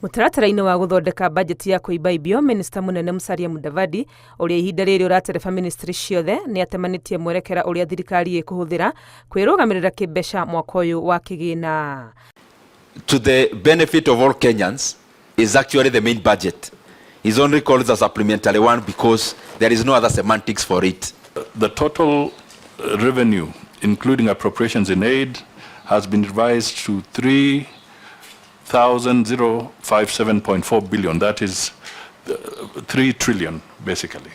Mũtaratara-inĩ wa gũthondeka bajeti ya kũibaibio, Mĩnĩsta mũnene Musalia Mudavadi, ũrĩa ihinda rĩrĩ ũratereba ministry ciothe, nĩ atemanĩtie mwerekera ũrĩa thirikari ĩkũhũthĩra kwĩrũgamĩrĩra kĩmbeca mwaka ũyũ wa kĩgĩna. To the benefit of all Kenyans is actually the main budget. It's only called a supplementary one because there is no other semantics for it. The total revenue, including appropriations in aid, has been revised to 3,057.4 billion. That is 3 trillion, basically,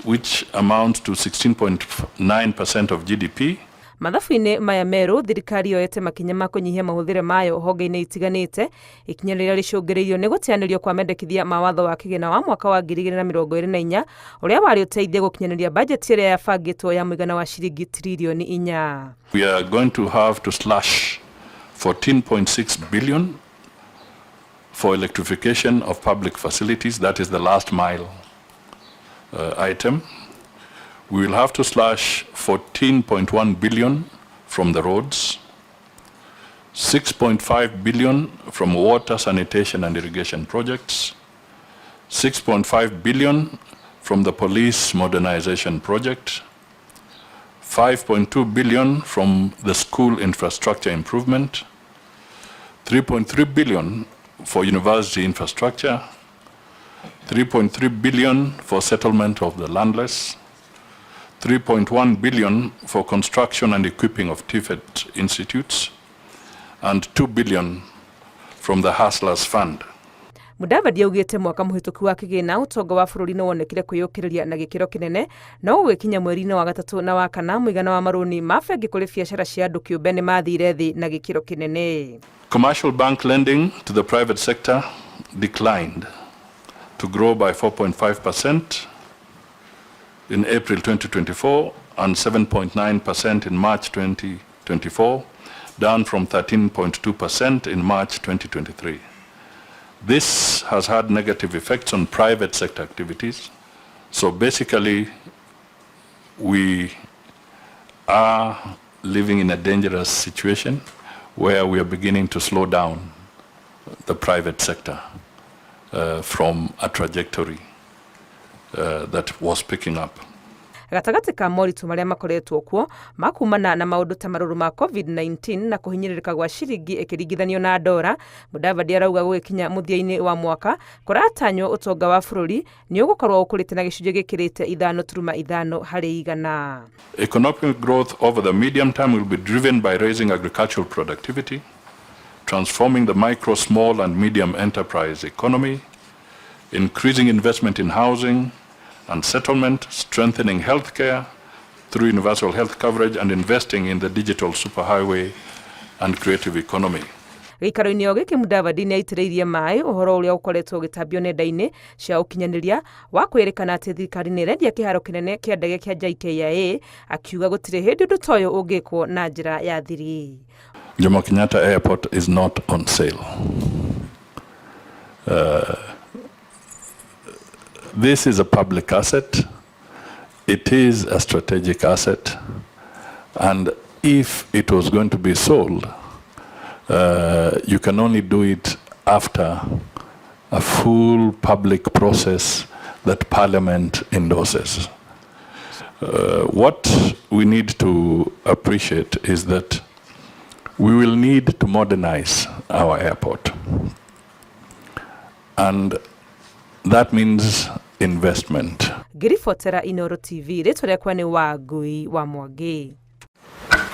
which amounts to 16.9% of GDP. Mathabu-inĩ maya merũ, thirikari yoete makinya ma kũnyihia mahũthĩre mayo honge-inĩ itiganĩte, ikinya rĩrĩa rĩcũngĩrĩirio nĩ gũteanĩrio kwa mendekithia ma watho wa kĩgĩna wa mwaka wa 2024 ũrĩa warĩ ũteithie gũkinyanĩria bajeti ĩrĩa yabangĩtwo ya mũigana wa ciringi tiririoni 4. We are going to have to slash 14.6 billion for electrification of public facilities. That is the last mile item. We will have to slash 14.1 billion from the roads, 6.5 billion from water, sanitation and irrigation projects, 6.5 billion from the police modernization project, 5.2 billion from the school infrastructure improvement, 3.3 billion for university infrastructure, 3.3 billion for settlement of the landless, 3.1 billion for construction and equipping of TVET institutes, and 2 billion from the Hustlers Fund. Mudavadi augĩte mwaka mũhĩtũku wa kĩgĩna ũtonga wa bũrũri nĩ wonekire kwĩyũkĩrĩria na gĩkĩro kĩnene, no gũgĩkinya mweri-inĩ wa gatatũ na wa kana mũigana wa marũni ma bengi kũrĩ biacara cia andũ kĩũmbe nĩ mathire thĩ na gĩkĩro kĩnene. Commercial bank lending to the private sector declined to grow by 4.5% in April 2024 and 7.9% in March 2024, down from 13.2% in March 2023. This has had negative effects on private sector activities. So basically, we are living in a dangerous situation where we are beginning to slow down the private sector from a trajectory that was picking up. Gatagatĩ ka moritũ marĩa makoretwo kuo makumana na maũndũ ta marũrũ ma COVID-19 na kũhinyĩrĩrĩka gwa ciringi ĩkĩringithanio na ndora, Mudavadi arauga gũgĩkinya mũthia-inĩ wa mwaka kũratanywo ũtonga wa bũrũri nĩ ũgũkorwo ũkũrĩte na gĩcunjĩ gĩkĩrĩte 5.5 harĩ igana. Economic growth over the medium term will be driven by raising agricultural productivity, transforming the micro, small and medium enterprise economy, increasing investment in housing and settlement, strengthening healthcare through universal health coverage, and investing in the digital superhighway and creative economy. Gĩikaro-inĩ o gĩkĩ Mudavadi nĩ aitĩrĩirie maĩ ũhoro ũrĩa ũkoretwo ũgĩtambio nenda-inĩ cia ũkinyanĩria wa kwĩrĩkana atĩ thirikari nĩ ĩrendia kĩharo kĩnene kĩa ndege kĩa JKIA, akiuga gũtirĩ hĩndĩ ũndũ ta ũyũ ũngĩkwo na njĩra ya thiri. Jomo Kenyatta Airport is not on sale. This is a public asset. It is a strategic asset. And if it was going to be sold, you can only do it after a full public process that Parliament endorses. What we need to appreciate is that we will need to modernize our airport. And that means investment. Ngĩribotera Inooro TV, rĩtwa rĩakwa nĩ Wangui wa Mwangi.